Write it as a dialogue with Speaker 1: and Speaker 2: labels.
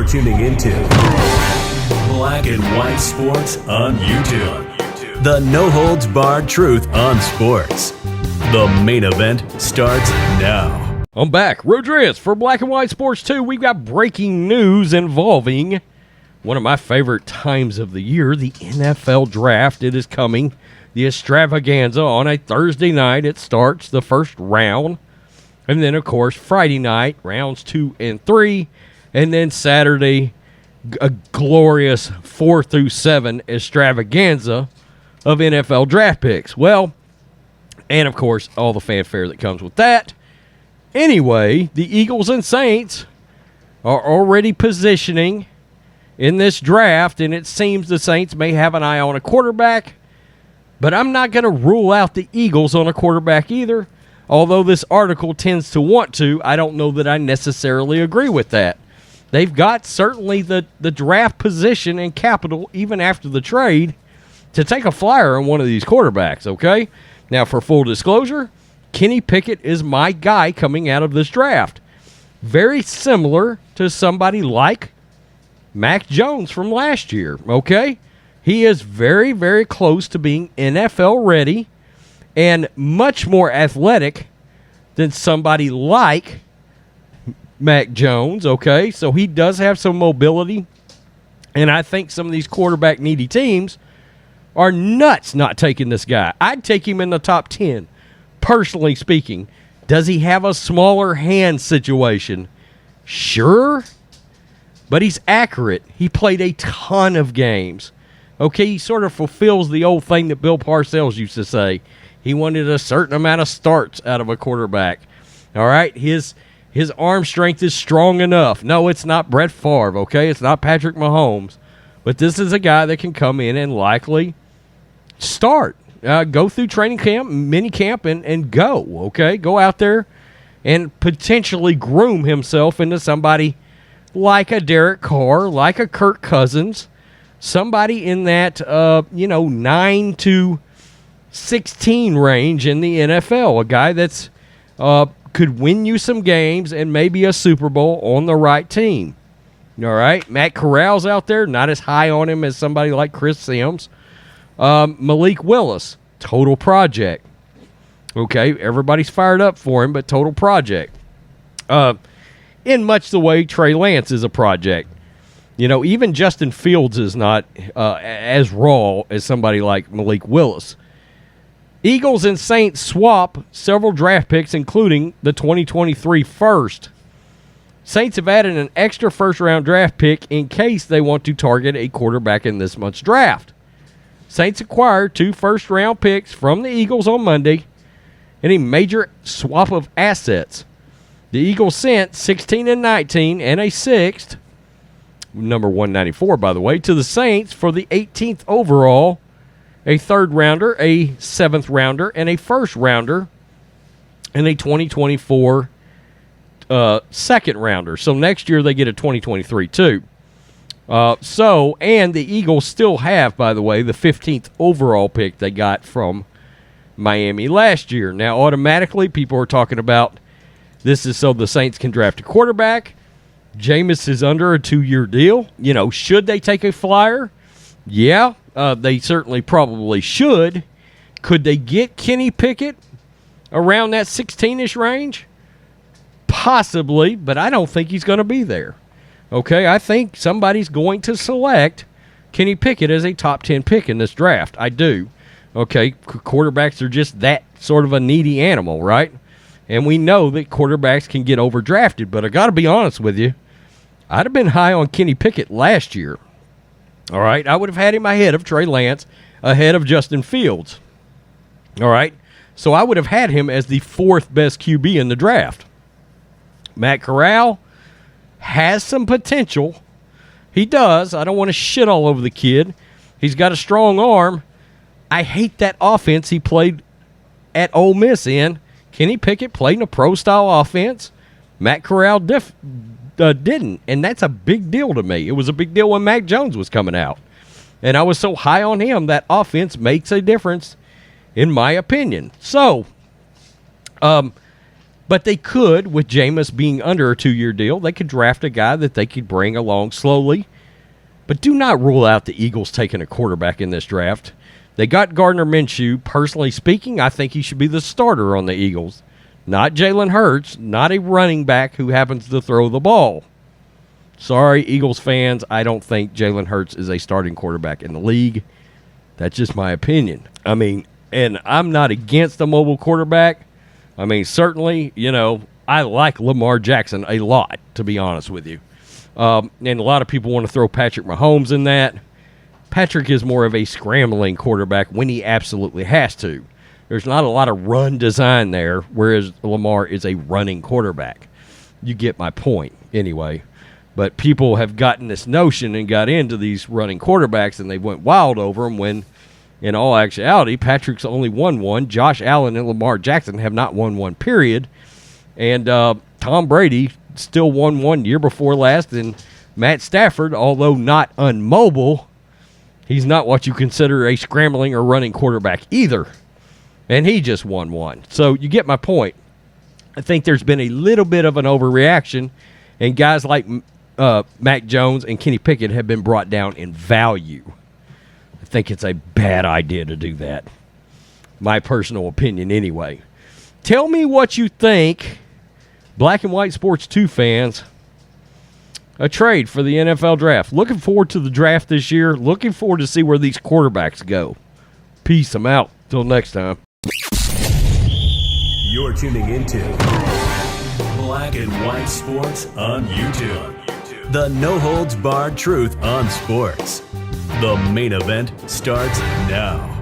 Speaker 1: You're tuning into Black and White Sports on YouTube. The no-holds-barred truth on sports. The main event starts now.
Speaker 2: I'm back. Rodriguez for Black and White Sports 2. We've got breaking news involving one of my favorite times of the year, the NFL Draft. It is coming. The extravaganza on a Thursday night. It starts the first round. And then, of course, Friday night, rounds 2 and 3. And then Saturday, a glorious 4 through 7 extravaganza of NFL draft picks. Well, and of course, all the fanfare that comes with that. Anyway, the Eagles and Saints are already positioning in this draft, and it seems the Saints may have an eye on a quarterback. But I'm not going to rule out the Eagles on a quarterback either. Although this article tends to want to, I don't know that I necessarily agree with that. They've got certainly the draft position and capital, even after the trade, to take a flyer on one of these quarterbacks, okay? Now, for full disclosure, Kenny Pickett is my guy coming out of this draft. Very similar to somebody like Mac Jones from last year, okay? He is very, very close to being NFL ready and much more athletic than somebody like Mac Jones, okay? So he does have some mobility, and I think some of these quarterback-needy teams are nuts not taking this guy. I'd take him in the top 10, personally speaking. Does he have a smaller hand situation? Sure, but he's accurate. He played a ton of games. Okay, he sort of fulfills the old thing that Bill Parcells used to say. He wanted a certain amount of starts out of a quarterback. All right, his arm strength is strong enough. No, it's not Brett Favre, okay? It's not Patrick Mahomes. But this is a guy that can come in and likely start. Go through training camp, mini camp, and go, okay? Go out there and potentially groom himself into somebody like a Derek Carr, like a Kirk Cousins, somebody in that, 9 to 16 range in the NFL, a guy that's could win you some games and maybe a Super Bowl on the right team. All right, Matt Corral's out there, not as high on him as somebody like Chris Sims. Malik Willis, total project. Okay, everybody's fired up for him, but total project. In much the way Trey Lance is a project. You know, even Justin Fields is not as raw as somebody like Malik Willis. Eagles and Saints swap several draft picks, including the 2023 first. Saints have added an extra first-round draft pick in case they want to target a quarterback in this month's draft. Saints acquired 2 first-round picks from the Eagles on Monday in a major swap of assets. The Eagles sent 16 and 19 and a 6th, number 194, by the way, to the Saints for the 18th overall, a 3rd rounder, a 7th rounder, and a 1st rounder, and a 2024 2nd rounder. So next year they get a 2023 too. And the Eagles still have, by the way, the 15th overall pick they got from Miami last year. Now, automatically, people are talking about this is so the Saints can draft a quarterback. Jameis is under a 2-year deal. You know, should they take a flyer? Yeah, they certainly probably should. Could they get Kenny Pickett around that 16-ish range? Possibly, but I don't think he's going to be there. Okay, I think somebody's going to select Kenny Pickett as a top 10 pick in this draft. I do. Okay, quarterbacks are just that sort of a needy animal, right? And we know that quarterbacks can get overdrafted, but I got to be honest with you, I'd have been high on Kenny Pickett last year. All right, I would have had him ahead of Trey Lance, ahead of Justin Fields. All right, so I would have had him as the 4th best QB in the draft. Matt Corral has some potential. He does. I don't want to shit all over the kid. He's got a strong arm. I hate that offense he played at Ole Miss in. Kenny Pickett played in a pro-style offense. Matt Corral didn't, and that's a big deal to me. It was a big deal when Mac Jones was coming out. And I was so high on him, that offense makes a difference, in my opinion. So, But they could, with Jameis being under a 2-year deal, they could draft a guy that they could bring along slowly. But do not rule out the Eagles taking a quarterback in this draft. They got Gardner Minshew. Personally speaking, I think he should be the starter on the Eagles. Not Jalen Hurts, not a running back who happens to throw the ball. Sorry, Eagles fans, I don't think Jalen Hurts is a starting quarterback in the league. That's just my opinion. I mean, and I'm not against a mobile quarterback. I mean, certainly, I like Lamar Jackson a lot, to be honest with you. And a lot of people want to throw Patrick Mahomes in that. Patrick is more of a scrambling quarterback when he absolutely has to. There's not a lot of run design there, whereas Lamar is a running quarterback. You get my point, anyway. But people have gotten this notion and got into these running quarterbacks, and they went wild over them when, in all actuality, Patrick's only won one. Josh Allen and Lamar Jackson have not won one, period. And Tom Brady still won one year before last. And Matt Stafford, although not unmobile, he's not what you consider a scrambling or running quarterback either. And he just won one. So you get my point. I think there's been a little bit of an overreaction, and guys like Mac Jones and Kenny Pickett have been brought down in value. I think it's a bad idea to do that. My personal opinion anyway. Tell me what you think, Black and White Sports 2 fans. A trade for the NFL draft. Looking forward to the draft this year. Looking forward to see where these quarterbacks go. Peace. I'm out. Till next time.
Speaker 1: You're tuning into Black and White Sports on YouTube. The no-holds-barred truth on sports. The main event starts now.